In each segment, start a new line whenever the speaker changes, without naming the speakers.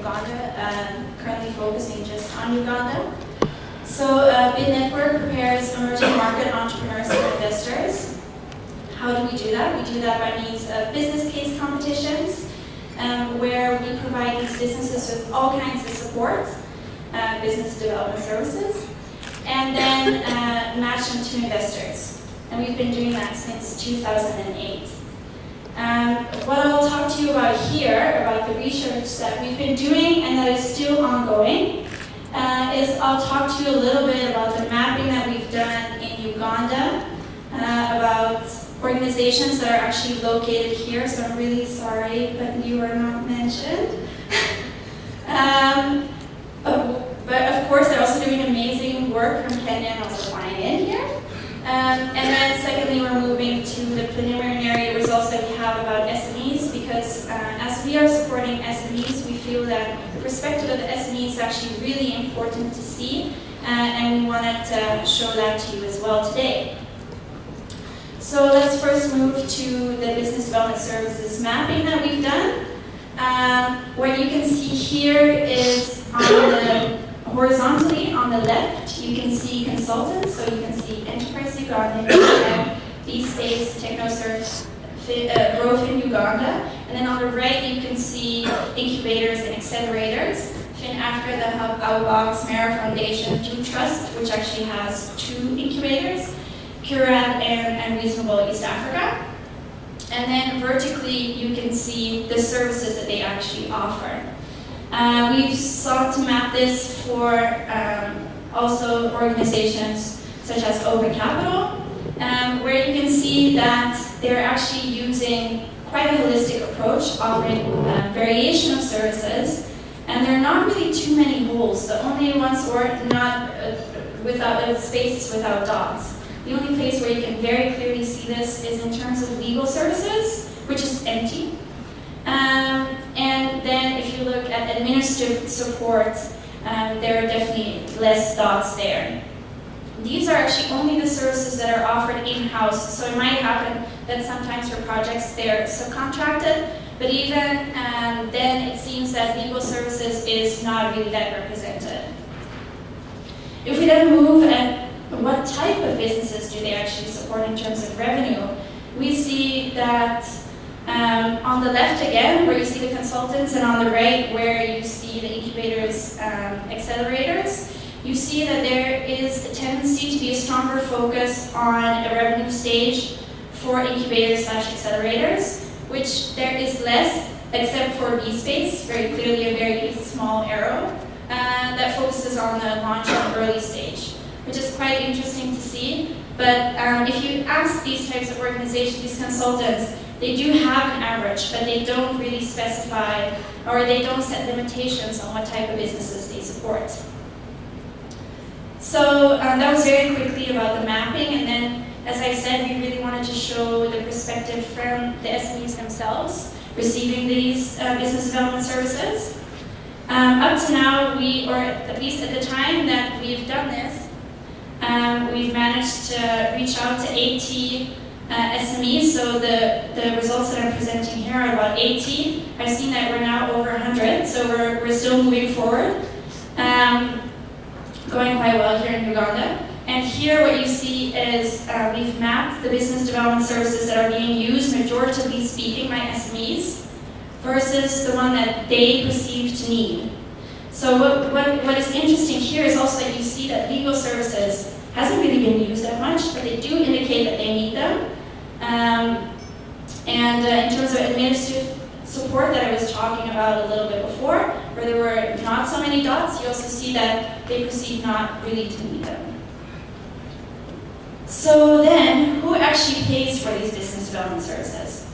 Uganda, currently focusing just on Uganda. So Bid Network prepares emerging market entrepreneurs and investors. How do we do that? We do that by means of business case competitions, where we provide these businesses with all kinds of support, business development services, and then match them to investors. And we've been doing that since 2008. What I'll talk to you about here, about the research that we've been doing and that is still ongoing, is I'll talk to you a little bit about the mapping that we've done in Uganda, about organizations that are actually located here, so I'm really sorry, but you are not mentioned. But of course, they're also doing amazing work from Kenya and also flying in here. And then secondly, we're moving to the preliminary results that we have about SMEs, because as we are supporting SMEs, we feel that the perspective of the SME is actually really important to see, and we wanted to show that to you as well today. So let's first move to the business development services mapping that we've done. What you can see here is horizontally on the left, you can see consultants, so you can see Enterprise Uganda, B-Space, TechnoServe, Growth in Uganda, and then on the right you can see incubators and accelerators, FinAfrica, the Hub, Outbox, Mara Foundation, Do Trust, which actually has 2 incubators, Curad and Reasonable East Africa. And then vertically you can see the services that they actually offer. We've sought to map this for also organizations such as Open Capital, where you can see that they're actually using quite a holistic approach, offering variation of services, and there are not really too many holes. The only ones were not without spaces without dots. The only place where you can very clearly see this is in terms of legal services, which is empty. And then if you look at administrative support, there are definitely less dots there. These are actually only the services that are offered in-house, so it might happen that sometimes for projects they're subcontracted, but even then it seems that legal services is not really that represented. If we then move at what type of businesses do they actually support in terms of revenue, we see that on the left again, where you see the consultants, and on the right, where you see the incubators, accelerators, you see that there is a tendency to be a stronger focus on a revenue stage for incubators / accelerators, which there is less, except for B-Space, very clearly a very small arrow, that focuses on the launch and early stage, which is quite interesting to see. But if you ask these types of organizations, these consultants, they do have an average, but they don't really specify, or they don't set limitations on what type of businesses they support. So that was very quickly about the mapping, and then, as I said, we really wanted to show the perspective from the SMEs themselves receiving these business development services. Up to now, or at least at the time that we've done this, we've managed to reach out to 80 SMEs, so the results that I'm presenting here are about 80. I've seen that we're now over 100, so we're still moving forward. Going quite well here in Uganda. And here what you see is we've mapped the business development services that are being used, majoritively speaking, by SMEs, versus the one that they perceive to need. So what is interesting here is also that you see that legal services hasn't really been used that much, but they do indicate that they need them. In terms of administrative support that I was talking about a little bit before, where there were not so many dots, you also see that they perceive not really to need them. So then, who actually pays for these business development services?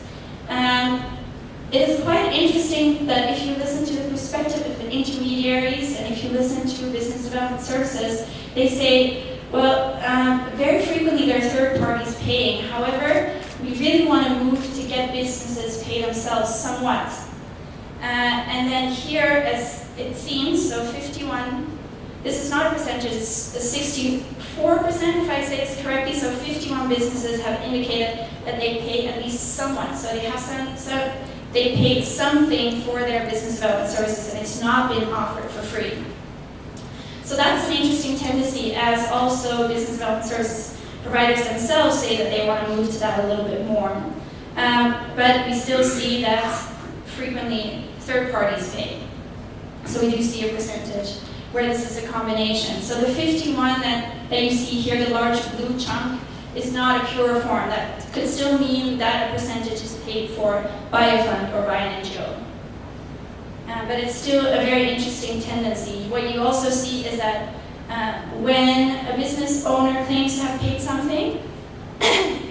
It is quite interesting that if you listen to the perspective of the intermediaries and if you listen to business development services, they say, well, very frequently there are third parties paying. However, we really want to move to get businesses pay themselves somewhat. And then here, as it seems, so 51, this is not a percentage, it's 64%, if I say this correctly, so 51 businesses have indicated that they pay at least somewhat. So they have some they paid something for their business development services, and it's not been offered for free. So that's an interesting tendency, as also business development services providers themselves say that they want to move to that a little bit more. But we still see that frequently third parties pay. So we do see a percentage where this is a combination. So the 51 that you see here, the large blue chunk, is not a pure form. That could still mean that a percentage is paid for by a fund or by an NGO. But it's still a very interesting tendency. What you also see is that when a business owner claims to have paid something,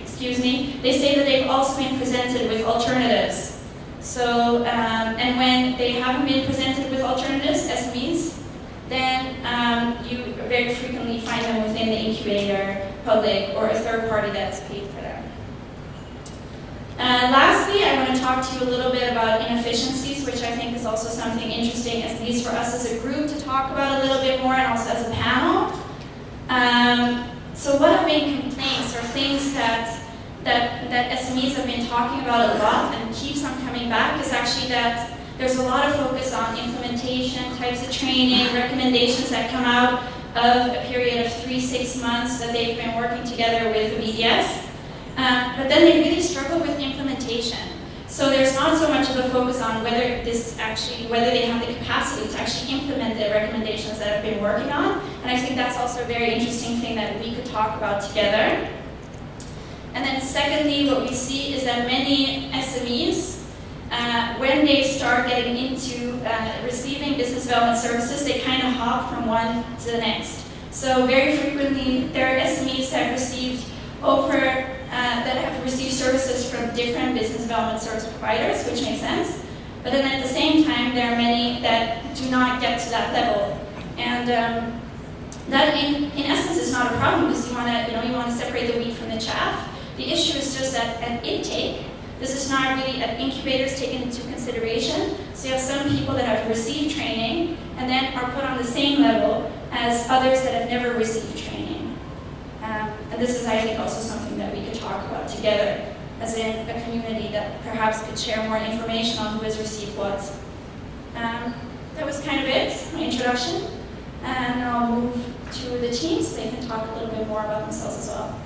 excuse me, they say that they've also been presented with alternatives. So, and when they haven't been presented with alternatives, SMEs, then you very frequently find them within the incubator, public, or a third party that's paid for them. Lastly, I want to talk to you a little bit about inefficiencies, which I think is also something interesting, at least for us as a group, to talk about a little bit more, and also as a panel. So one of the main complaints, or things that SMEs have been talking about a lot and keeps on coming back, is actually that there's a lot of focus on implementation, types of training, recommendations that come out of a period of 3-6 months that they've been working together with the BDS. But then they really struggle with implementation. So there's not so much of a focus on whether they have the capacity to actually implement the recommendations that I've been working on. And I think that's also a very interesting thing that we could talk about together. And then secondly, what we see is that many SMEs, when they start getting into receiving business development services, they kind of hop from one to the next. So very frequently, there are SMEs that have received services from different business development service providers, which makes sense. But then at the same time, there are many that do not get to that level. And that in essence is not a problem, because you want to separate the wheat from the chaff. The issue is just that at intake, this is not really at incubators taken into consideration. So you have some people that have received training and then are put on the same level as others that have never received training. And this is, I think, also something that we could talk about together, as in a community that perhaps could share more information on who has received what. That was kind of it, my introduction. And I'll move to the team so they can talk a little bit more about themselves as well.